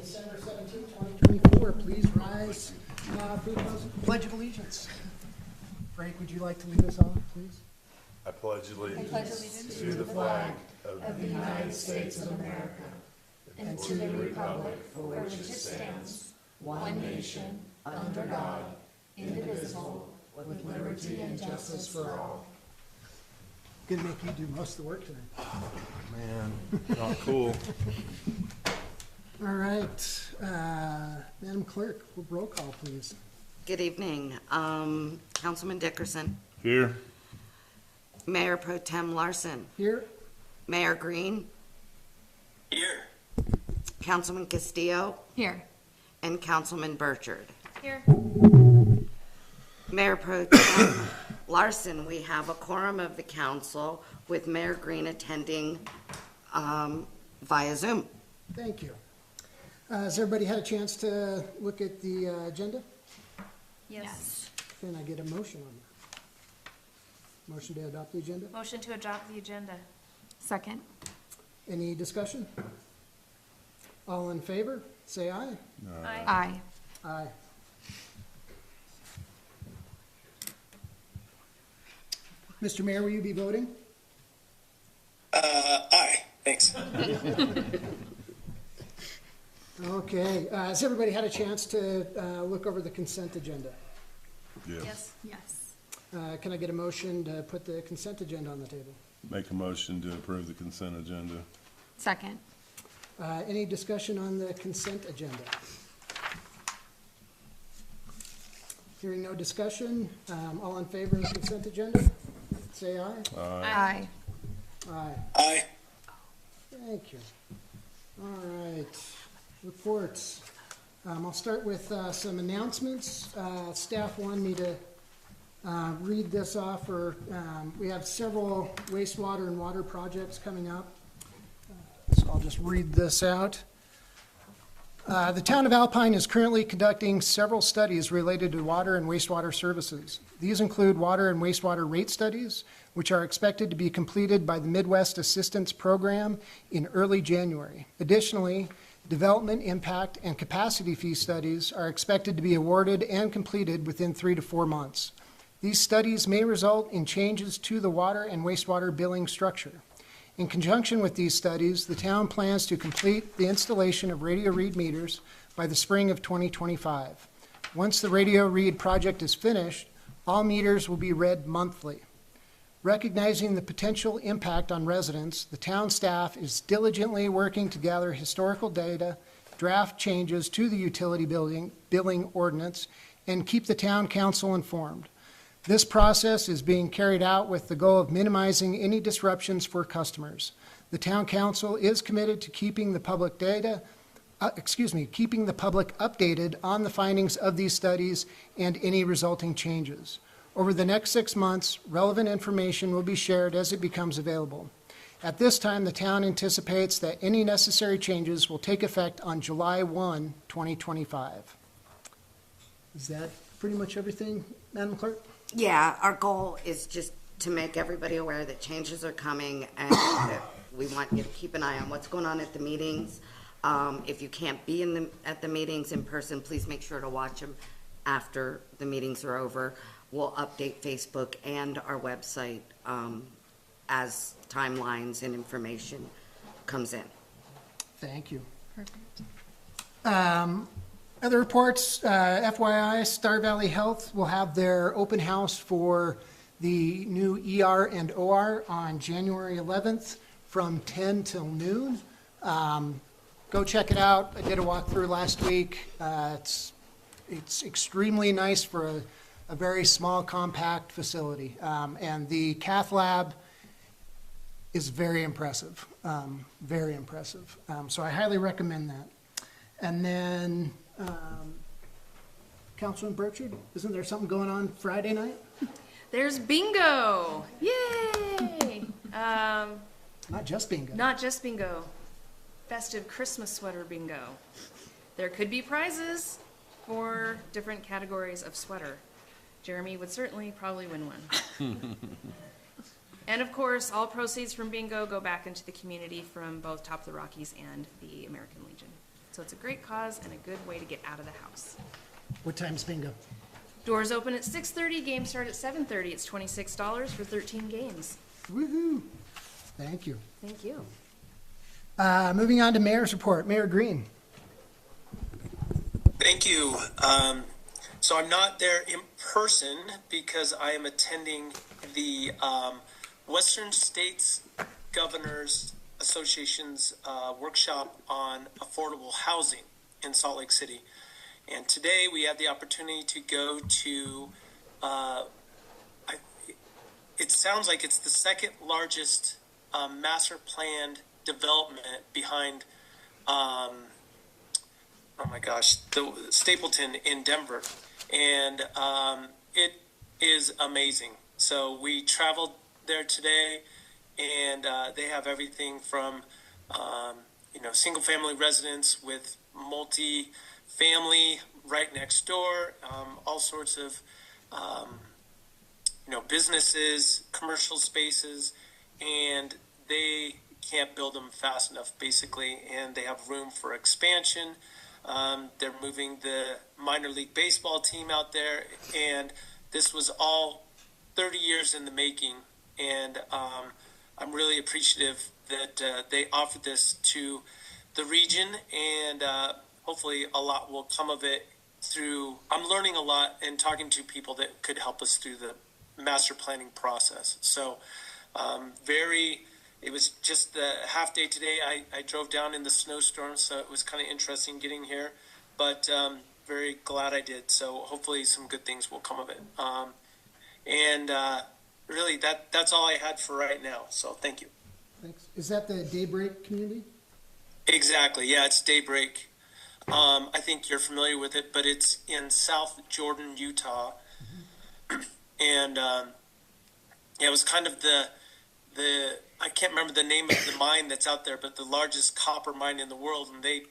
December 17, 2024. Please rise for the Pledge of Allegiance. Frank, would you like to lead us off, please? I pledge allegiance to the flag of the United States of America and to the republic for which it stands, one nation, under God, indivisible, with liberty and justice for all. Gonna make you do most of the work today. Man, not cool. All right, Madam Clerk, roll call, please. Good evening. Councilman Dickerson, Here. Mayor Pro Tem Larson, Here. Mayor Green, Here. Councilman Castillo, Here. and Councilman Burchard. Here. Mayor Pro Tem Larson, we have a quorum of the council with Mayor Green attending via Zoom. Thank you. Has everybody had a chance to look at the agenda? Yes. Can I get a motion on that? Motion to adopt the agenda? Motion to adopt the agenda. Second. Any discussion? All in favor, say aye. Aye. Aye. Mr. Mayor, will you be voting? Aye. Thanks. Okay, has everybody had a chance to look over the consent agenda? Yes. Yes. Can I get a motion to put the consent agenda on the table? Make a motion to approve the consent agenda. Second. Any discussion on the consent agenda? Hearing no discussion, all in favor of the consent agenda, say aye. Aye. Aye. Aye. Thank you. All right, reports. I'll start with some announcements. Staff wanted me to read this off. We have several wastewater and water projects coming up. So I'll just read this out. The town of Alpine is currently conducting several studies related to water and wastewater services. These include water and wastewater rate studies, which are expected to be completed by the Midwest Assistance Program in early January. Additionally, development impact and capacity fee studies are expected to be awarded and completed within 3 to 4 months. These studies may result in changes to the water and wastewater billing structure. In conjunction with these studies, the town plans to complete the installation of radio read meters by the spring of 2025. Once the radio read project is finished, all meters will be read monthly. Recognizing the potential impact on residents, the town staff is diligently working to gather historical data, draft changes to the utility billing ordinance, and keep the town council informed. This process is being carried out with the goal of minimizing any disruptions for customers. The town council is committed to keeping the public updated on the findings of these studies and any resulting changes. Over the next 6 months, relevant information will be shared as it becomes available. At this time, the town anticipates that any necessary changes will take effect on July 1, 2025. Is that pretty much everything, Madam Clerk? Yeah, our goal is just to make everybody aware that changes are coming and that we want you to keep an eye on what's going on at the meetings. If you can't be at the meetings in person, please make sure to watch them after the meetings are over. We'll update Facebook and our website as timelines and information comes in. Thank you. Perfect. Other reports, FYI, Star Valley Health will have their open house for the new ER and OR on January 11th from 10 till noon. Go check it out. I did a walkthrough last week. It's extremely nice for a very small, compact facility. And the cath lab is very impressive, very impressive. So I highly recommend that. And then, Councilman Burchard, isn't there something going on Friday night? There's bingo. Yay! Not just bingo. Not just bingo. Festive Christmas sweater bingo. There could be prizes for different categories of sweater. Jeremy would certainly probably win one. And of course, all proceeds from bingo go back into the community from both Top of the Rockies and the American Legion. So it's a great cause and a good way to get out of the house. What time's bingo? Doors open at 6:30, games start at 7:30. It's $26 for 13 games. Woohoo! Thank you. Thank you. Moving on to Mayor's report. Mayor Green. Thank you. So I'm not there in person because I am attending the Western States Governors Association's workshop on affordable housing in Salt Lake City. And today we had the opportunity to go to, it sounds like it's the second largest master planned development behind, oh my gosh, the Stapleton in Denver. And it is amazing. So we traveled there today, and they have everything from, single family residence with multi-family right next door, all sorts of, businesses, commercial spaces, and they can't build them fast enough, basically, and they have room for expansion. They're moving the minor league baseball team out there, and this was all 30 years in the making, and I'm really appreciative that they offered this to the region, and hopefully a lot will come of it through, I'm learning a lot and talking to people that could help us through the master planning process. So it was just the half day today. I drove down in the snowstorm, so it was kind of interesting getting here, but very glad I did. So hopefully some good things will come of it. Really, that's all I had for right now. So thank you. Thanks. Is that the Daybreak community? Exactly. Yeah, it's Daybreak. I think you're familiar with it, but it's in South Jordan, Utah. And it was kind of the I can't remember the name of the mine that's out there, but the largest copper mine in the world, and they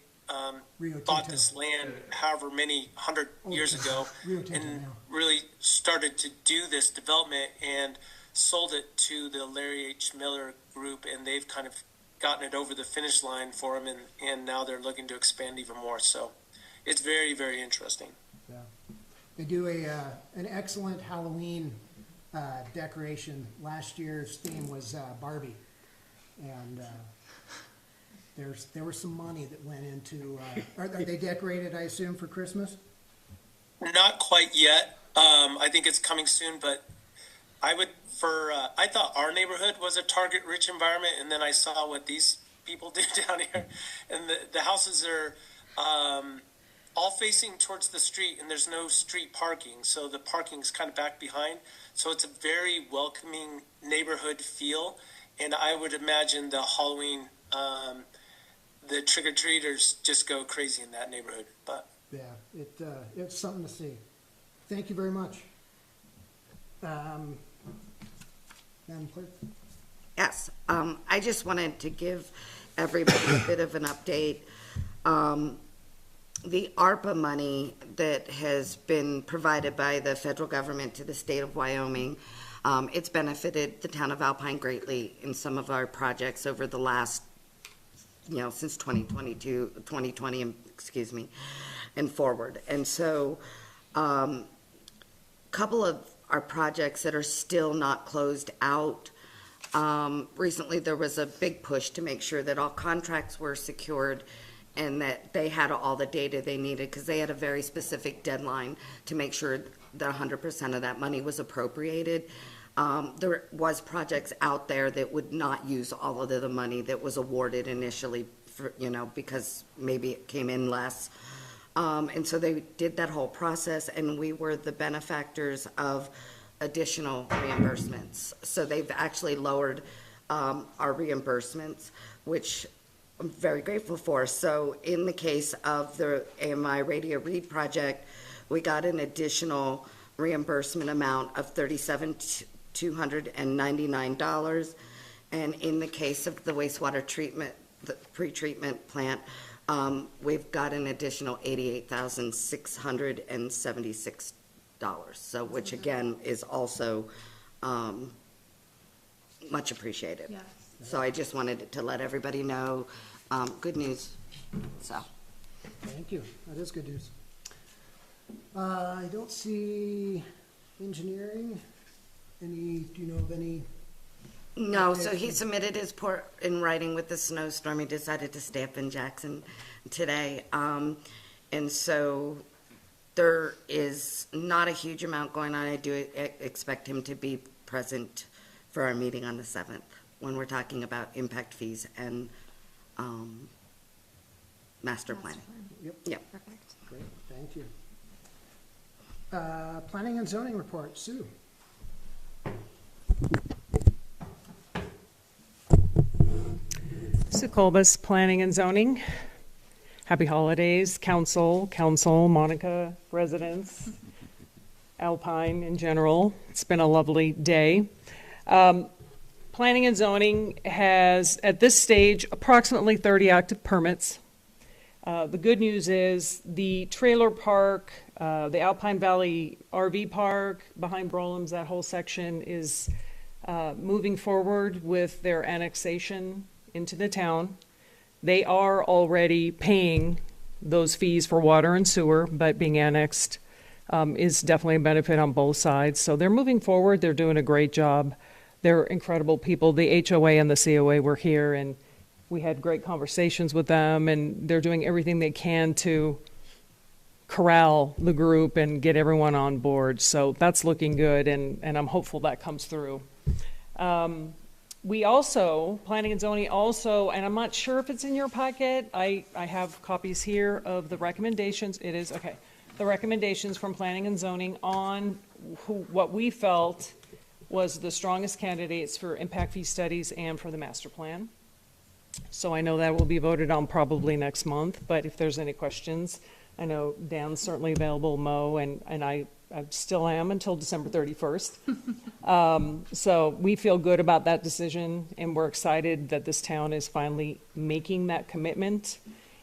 bought this land however many hundred years ago, and really started to do this development and sold it to the Larry H. Miller Group, and they've kind of gotten it over the finish line for them, and now they're looking to expand even more. So it's very, very interesting. Yeah. They do an excellent Halloween decoration. Last year's theme was Barbie, and there was some money that went into. Are they decorated? I assume for Christmas. Not quite yet. I think it's coming soon, but I would. I thought our neighborhood was a target-rich environment, and then I saw what these people do down here, and the houses are all facing towards the street, and there's no street parking, so the parking's kind of back behind. So it's a very welcoming neighborhood feel, and I would imagine the Halloween, the trick-or-treaters just go crazy in that neighborhood. But yeah, it's something to see. Thank you very much. Madam Clerk? Yes, I just wanted to give everybody a bit of an update. The ARPA money that has been provided by the federal government to the state of Wyoming, it's benefited the town of Alpine greatly in some of our projects over the last, since 2020, excuse me, and forward. And so, couple of our projects that are still not closed out. Recently, there was a big push to make sure that all contracts were secured and that they had all the data they needed, because they had a very specific deadline to make sure that 100% of that money was appropriated. There was projects out there that would not use all of the money that was awarded initially, for, because maybe it came in less. And so they did that whole process, and we were the benefactors of additional reimbursements. So they've actually lowered our reimbursements, which I'm very grateful for. So in the case of the AMI Radio Read project, we got an additional reimbursement amount of $37,299. And in the case of the wastewater treatment, the pre-treatment plant, we've got an additional $88,676. So, which again is also much appreciated. Yes. So I just wanted to let everybody know, good news. So, Thank you. That is good news. I don't see engineering. Do you know of any? No, so he submitted his report in writing with the snowstorm. He decided to stay up in Jackson today. And so there is not a huge amount going on. I do expect him to be present for our meeting on the 7th when we're talking about impact fees and master planning. Yep. Yep. Perfect. Great, thank you. Planning and zoning report, Sue. Sue Colbus, Planning and Zoning. Happy holidays, council, Monica, residents, Alpine in general. It's been a lovely day. Planning and Zoning has, at this stage, approximately 30 active permits. The good news is the trailer park, the Alpine Valley RV park behind Brolam's, that whole section is moving forward with their annexation into the town. They are already paying those fees for water and sewer, but being annexed is definitely a benefit on both sides. So they're moving forward. They're doing a great job. They're incredible people. The HOA and the COA were here, and we had great conversations with them, and they're doing everything they can to corral the group and get everyone on board. So that's looking good, and I'm hopeful that comes through. We also, Planning and Zoning also, and I'm not sure if it's in your packet, I have copies here of the recommendations. It is, okay. The recommendations from Planning and Zoning on what we felt was the strongest candidates for impact fee studies and for the master plan. So I know that will be voted on probably next month, but if there's any questions, I know Dan's certainly available, Mo, and I still am until December 31st. So we feel good about that decision, and we're excited that this town is finally making that commitment.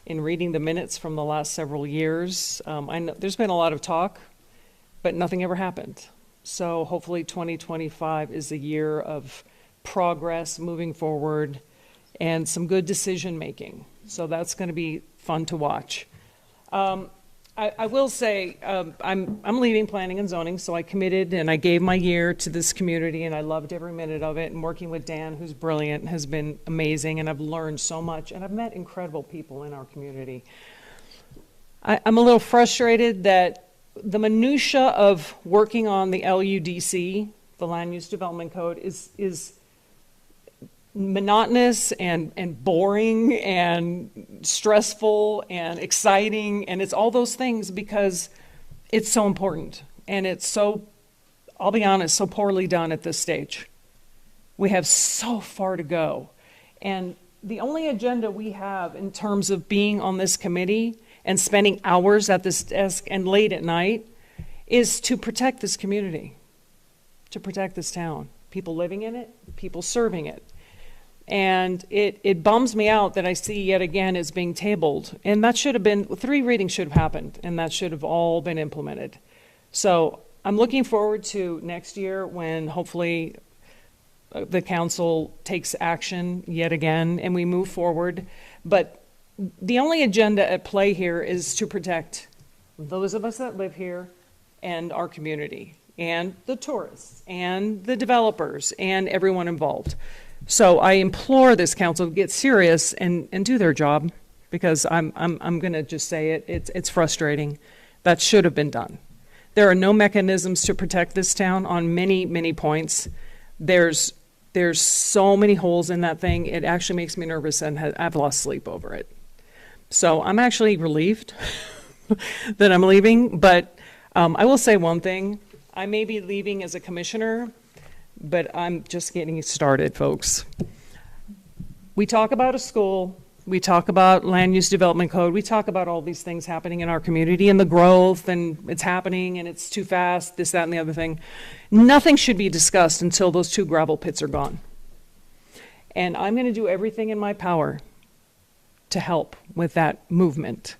In reading the minutes from the last several years, I know there's been a lot of talk, but nothing ever happened. So hopefully 2025 is a year of progress moving forward and some good decision making. So that's going to be fun to watch. I will say, I'm leaving Planning and Zoning, so I committed and I gave my year to this community, and I loved every minute of it. And working with Dan, who's brilliant, has been amazing, and I've learned so much, and I've met incredible people in our community. I'm a little frustrated that the minutia of working on the LUDC, the Land Use Development Code, is monotonous and boring and stressful and exciting, and it's all those things because it's so important, and it's so, I'll be honest, so poorly done at this stage. We have so far to go, and the only agenda we have in terms of being on this committee and spending hours at this desk and late at night is to protect this community, to protect this town, people living in it, people serving it. And it bums me out that I see yet again it's being tabled. And that should have been, 3 readings should have happened, and that should have all been implemented. So I'm looking forward to next year when hopefully the council takes action yet again and we move forward. But the only agenda at play here is to protect those of us that live here and our community and the tourists and the developers and everyone involved. So I implore this council to get serious and do their job, because I'm going to just say it. It's frustrating. That should have been done. There are no mechanisms to protect this town on many points. There's so many holes in that thing. It actually makes me nervous, and I've lost sleep over it. So I'm actually relieved that I'm leaving. But I will say one thing. I may be leaving as a commissioner, but I'm just getting started, folks. We talk about a school, we talk about land use development code, we talk about all these things happening in our community and the growth, and it's happening and it's too fast, this, that, and the other thing. Nothing should be discussed until those 2 gravel pits are gone. And I'm gonna do everything in my power to help with that movement.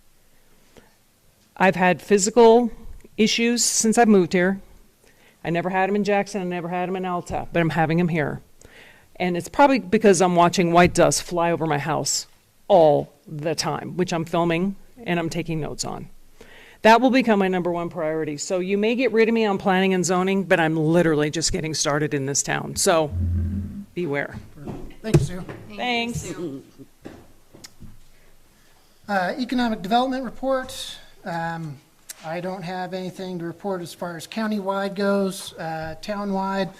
I've had physical issues since I've moved here. I never had them in Jackson, I never had them in Alta, but I'm having them here. And it's probably because I'm watching white dust fly over my house all the time, which I'm filming and I'm taking notes on. That will become my number one priority. So you may get rid of me on planning and zoning, but I'm literally just getting started in this town. So beware. Thanks, Sue. Thanks. Economic development report. I don't have anything to report as far as countywide goes. Townwide,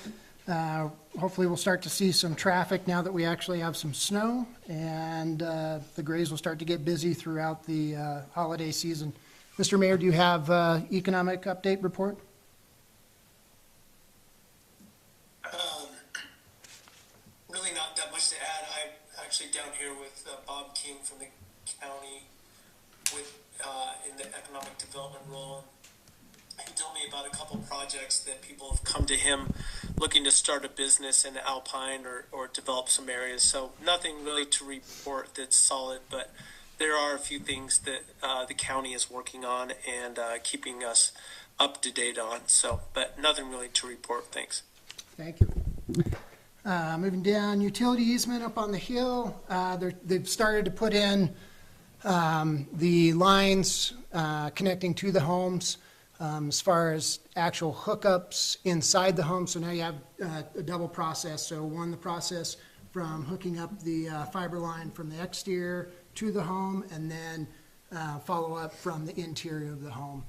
hopefully we'll start to see some traffic now that we actually have some snow, and the Grays will start to get busy throughout the holiday season. Mr. Mayor, do you have economic update report? Really not that much to add. I'm actually down here with Bob King from the county with in the economic development role. He told me about a couple projects that people have come to him looking to start a business in Alpine or develop some areas. So nothing really to report that's solid, but there are a few things that the county is working on and keeping us up to date on. So, but nothing really to report. Thanks. Thank you. Moving down, utility easement up on the hill. They've started to put in the lines connecting to the homes as far as actual hookups inside the home. So now you have a double process. So one, the process from hooking up the fiber line from the exterior to the home, and then follow up from the interior of the home.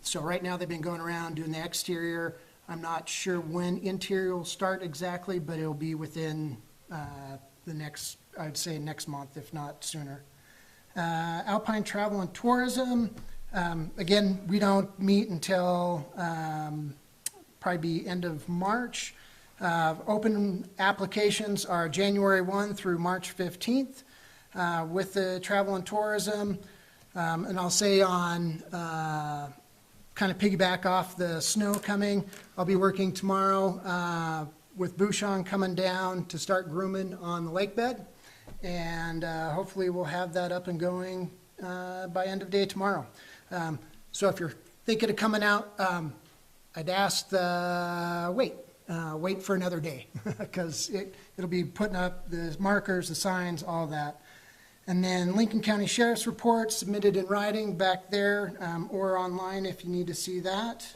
So right now they've been going around doing the exterior. I'm not sure when interior will start exactly, but it'll be within the next, I'd say next month, if not sooner. Alpine Travel and Tourism, again, we don't meet until probably be end of March. Open applications are January 1 through March 15th with the Travel and Tourism. And I'll say on kind of piggyback off the snow coming, I'll be working tomorrow with Bouchon coming down to start grooming on the lake bed. And hopefully we'll have that up and going by end of day tomorrow. So if you're thinking of coming out, I'd ask wait for another day because it'll be putting up the markers, the signs, all that. And then Lincoln County Sheriff's Report submitted in writing back there or online if you need to see that.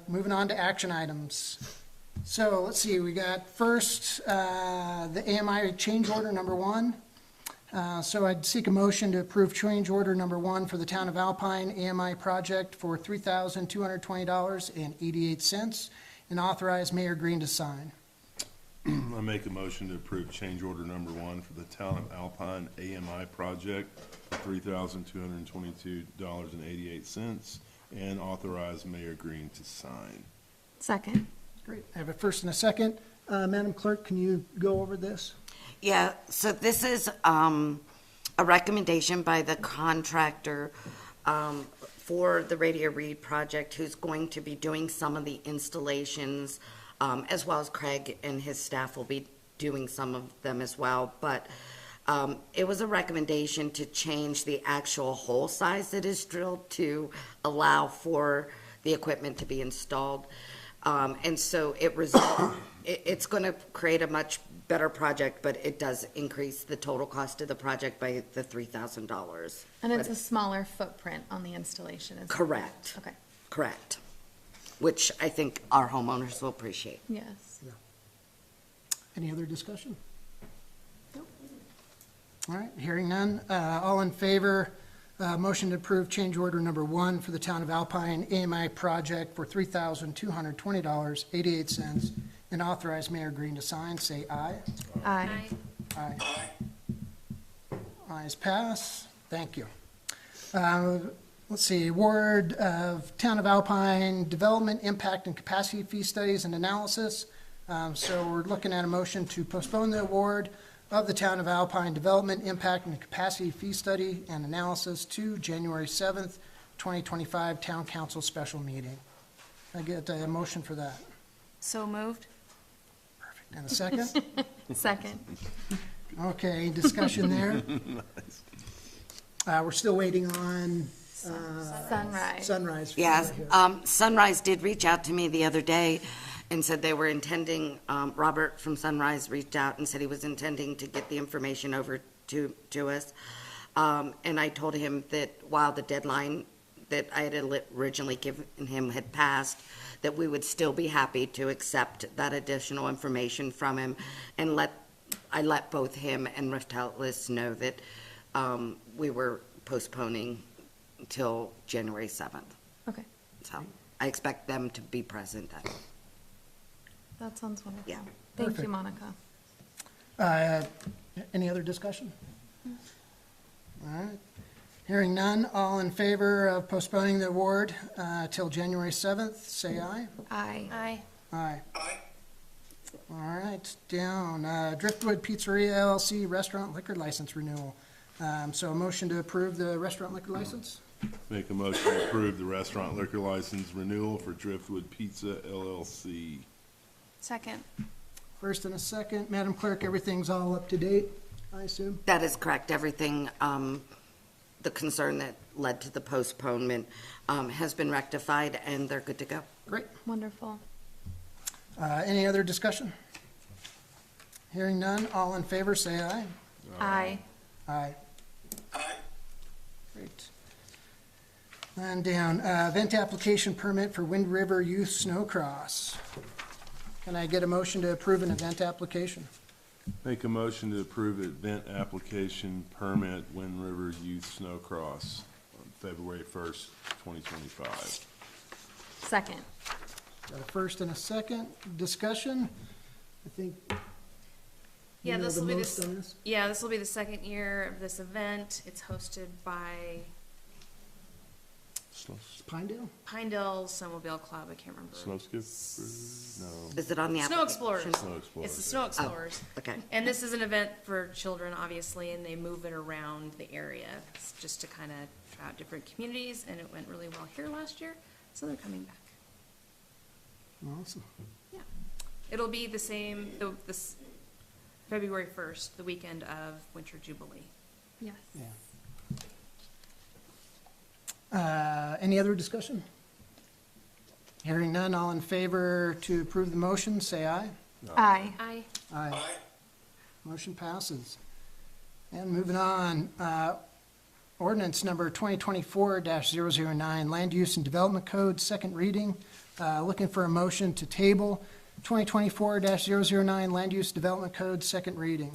Moving on to action items. So let's see, we got first the AMI change order number 1. So I'd seek a motion to approve change order number 1 for the Town of Alpine AMI project for $3,220.88 and authorize Mayor Green to sign. I make a motion to approve change order number 1 for the Town of Alpine AMI project for $3,222.88 and authorize Mayor Green to sign. Second. Great. I have a first and a second. Madam Clerk, can you go over this? Yeah, so this is a recommendation by the contractor for the Radio Read project, who's going to be doing some of the installations, as well as Craig and his staff will be doing some of them as well. But it was a recommendation to change the actual hole size that is drilled to allow for the equipment to be installed. And so it's going to create a much better project, but it does increase the total cost of the project by the $3,000. And it's a smaller footprint on the installation, isn't it? Correct. Okay. Correct. Which I think our homeowners will appreciate. Yes. Any other discussion? Nope. All right, hearing none. All in favor, motion to approve change order number 1 for the Town of Alpine AMI project for $3,220.88 and authorize Mayor Green to sign, say aye. Aye. Aye. Ayes pass. Thank you. Let's see, award of Town of Alpine Development Impact and Capacity Fee Studies and Analysis. So we're looking at a motion to postpone the award of the Town of Alpine Development Impact and Capacity Fee Study and Analysis to January 7th, 2025 Town Council Special Meeting. I get a motion for that. So moved? Perfect. And a second? Second. Okay, discussion there? We're still waiting on Sunrise. Sunrise. Yes, Sunrise did reach out to me the other day and said they were intending, Robert from Sunrise reached out and said he was intending to get the information over to us. And I told him that while the deadline that I had originally given him had passed, that we would still be happy to accept that additional information from him. And I let both him and Riftelis know that we were postponing until January 7th. Okay, So I expect them to be present then. that sounds wonderful. Yeah. Thank you, Perfect. Monica. Any other discussion? All right. Hearing none, all in favor of postponing the award till January 7th, say aye. Aye. Aye. Aye. All right, down, Driftwood Pizzeria LLC Restaurant Liquor License Renewal. So a motion to approve the restaurant liquor license? Make a motion to approve the restaurant liquor license renewal for Driftwood Pizza LLC. Second. First and a second. Madam Clerk, everything's all up to date, I assume? That is correct. Everything, the concern that led to the postponement has been rectified, and they're good to go. Great. Wonderful. Any other discussion? Hearing none, all in favor, say aye. Aye. Aye. Great. And down, event application permit for Wind River Youth Snowcross. Can I get a motion to approve an event application? Make a motion to approve event application permit Wind River Youth Snowcross on February 1st, 2025. Second. Got a first and a second. Discussion? I think Yeah, you know this the will be most this. on this. Yeah, this will be the second year of this event. It's hosted by Pinedale? Pinedale Snowmobile Club. I can't remember. Snow Skippers? No. Is it on the Snow application? Explorers. Snow Explorers. It's the Snow Explorers. Okay. And this is an event for children, obviously, and they move it around the area. It's just to kind of try out different communities, and it went really well here last year, so they're coming back. Awesome. Yeah. It'll be the same, this February 1st, the weekend of Winter Jubilee. Yes. Yeah. Any other discussion? Hearing none, all in favor to approve the motion, say aye. Aye. Aye. Aye. Motion passes. And moving on, ordinance number 2024-009, Land Use and Development Code, second reading. Looking for a motion to table 2024-009, Land Use Development Code, second reading.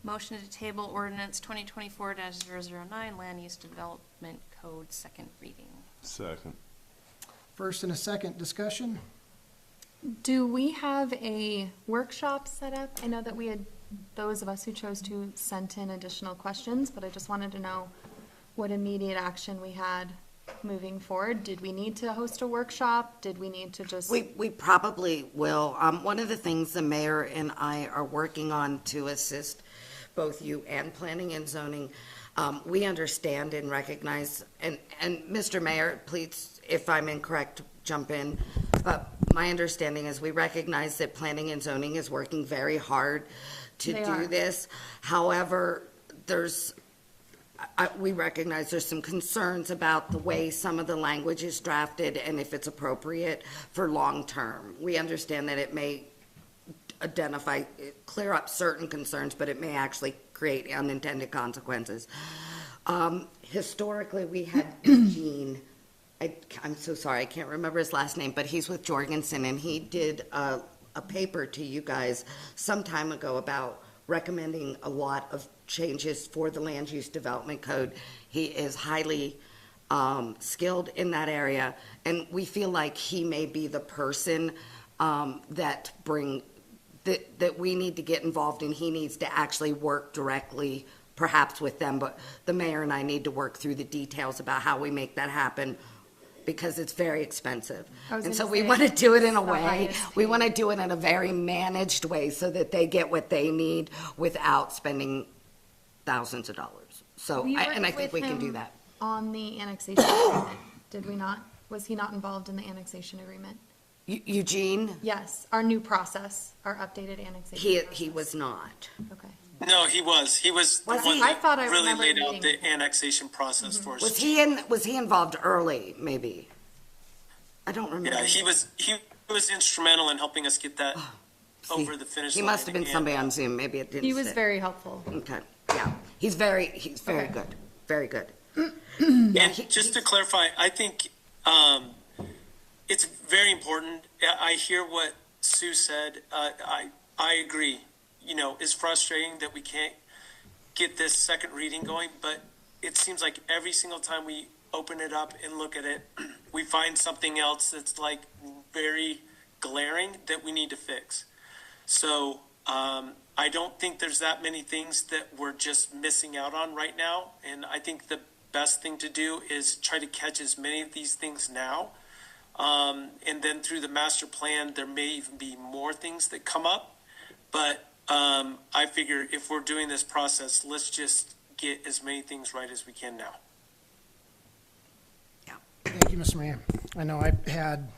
Motion to table ordinance 2024-009, Land Use Development Code, second reading. Second. First and a second, discussion? Do we have a workshop set up? I know that we had, those of us who chose to sent in additional questions, but I just wanted to know what immediate action we had moving forward. Did we need to host a workshop? Did we need to just? We probably will. One of the things the mayor and I are working on to assist both you and planning and zoning, we understand and recognize, and Mr. Mayor, please, if I'm incorrect, jump in, but my understanding is we recognize that planning and zoning is working very hard to They do are. this. However, we recognize there's some concerns about the way some of the language is drafted and if it's appropriate for long-term. We understand that it may clear up certain concerns, but it may actually create unintended consequences. Historically, we had Gene, I'm so sorry, I can't remember his last name, but he's with Jorgensen, and he did a paper to you guys some time ago about recommending a lot of changes for the land use development code. He is highly skilled in that area, and we feel like he may be the person that we need to get involved in. He needs to actually work directly, perhaps with them, but the mayor and I need to work through the details about how we make that happen, because it's very expensive. I was And gonna so we say, want to do it in a it's the way, highest we paid. want to do it in a very managed way so that they get what they need without spending thousands of dollars. So, We and I worked think with we can do him that. On the annexation agreement, did we not? Was he not involved in the annexation agreement? Eugene, Yes, our new process, our updated annexation. he process. was not. Okay. No, he was. He was the Was he? one I thought I that really remember laid out meeting the annexation process for us. Was he involved early, maybe? I don't remember. Yeah, he was instrumental in helping us get that over the finish He line. must have been and, somebody on Zoom, maybe it didn't He was sit. very helpful. Okay, yeah, he's very Okay. good, very good. And just to clarify, I think it's very important. I hear what Sue said. I agree. You know, it's frustrating that we can't get this second reading going, but it seems like every single time we open it up and look at it, we find something else that's like very glaring that we need to fix. So I don't think there's that many things that we're just missing out on right now. And I think the best thing to do is try to catch as many of these things now. And then through the master plan, there may even be more things that come up. But I figure if we're doing this process, let's just get as many things right as we can now. Thank you, Mr. Mayor. I know I had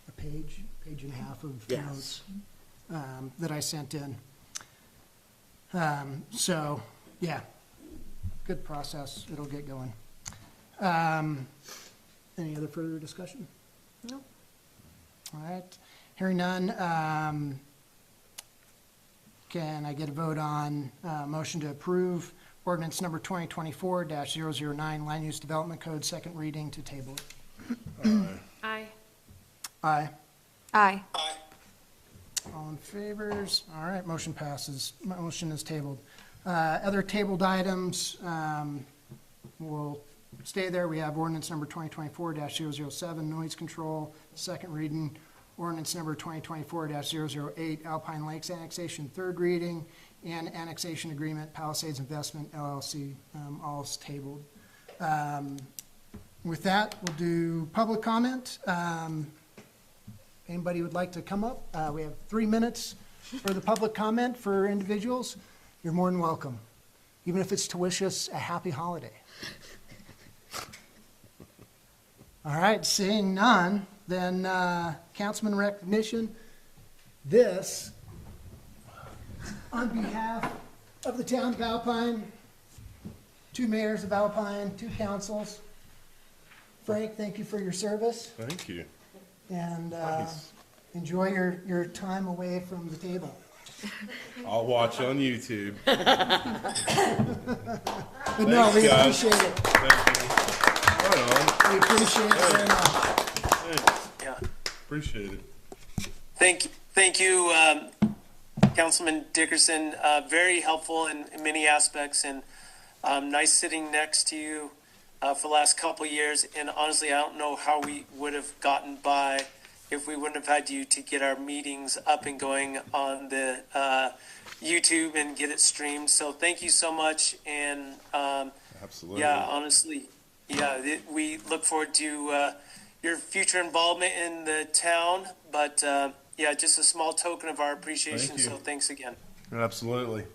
a page and a half of Yes. notes that I sent in. So, yeah, good process. It'll get going. Any other further discussion? No. All right. Hearing none, can I get a vote on motion to approve ordinance number 2024-009, Land Use Development Code, second reading to table it? Aye. Aye. Aye. All in favors? All right, motion passes. Motion is tabled. Other tabled items will stay there. We have ordinance number 2024-007, noise control, second reading. Ordinance number 2024-008, Alpine Lakes annexation, third reading, and annexation agreement, Palisades Investment LLC, all is tabled. With that, we'll do public comment. Anybody would like to come up? We have 3 minutes for the public comment for individuals. You're more than welcome, even if it's to wish us a happy holiday. All right, seeing none, then councilman recognition. This, on behalf of the town of Alpine, 2 mayors of Alpine, 2 councils. Frank, thank you for your service, Thank you. and enjoy your time away from the table. I'll watch on YouTube. But no, we Thanks, guys. appreciate it. Thank you. Right on. We appreciate it very much. Thanks. Yeah. Appreciate it. Thank you, Councilman Dickerson. Very helpful in many aspects, and nice sitting next to you for the last couple of years. And honestly, I don't know how we would have gotten by if we wouldn't have had you to get our meetings up and going on the YouTube and get it streamed. So thank you so much. And Absolutely. yeah, honestly, yeah, we look forward to your future involvement in the town. But yeah, just a small token of our appreciation. Thank you. So thanks again. Absolutely.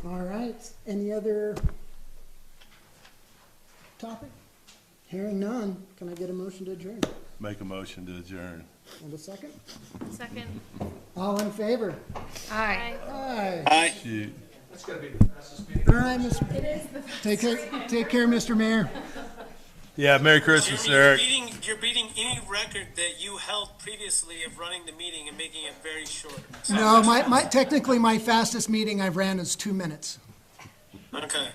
All right, any other topic? Hearing none, can I get a motion to adjourn? Make a motion to adjourn. And a second? Second. All in favor? Aye. Aye. Bye. Shoot. All right, take care, Mr. Mayor. Yeah, Merry Christmas, Eric. You're beating any record that you held previously of running the meeting and making it very short. No, technically my fastest meeting I've ran is 2 minutes. Okay.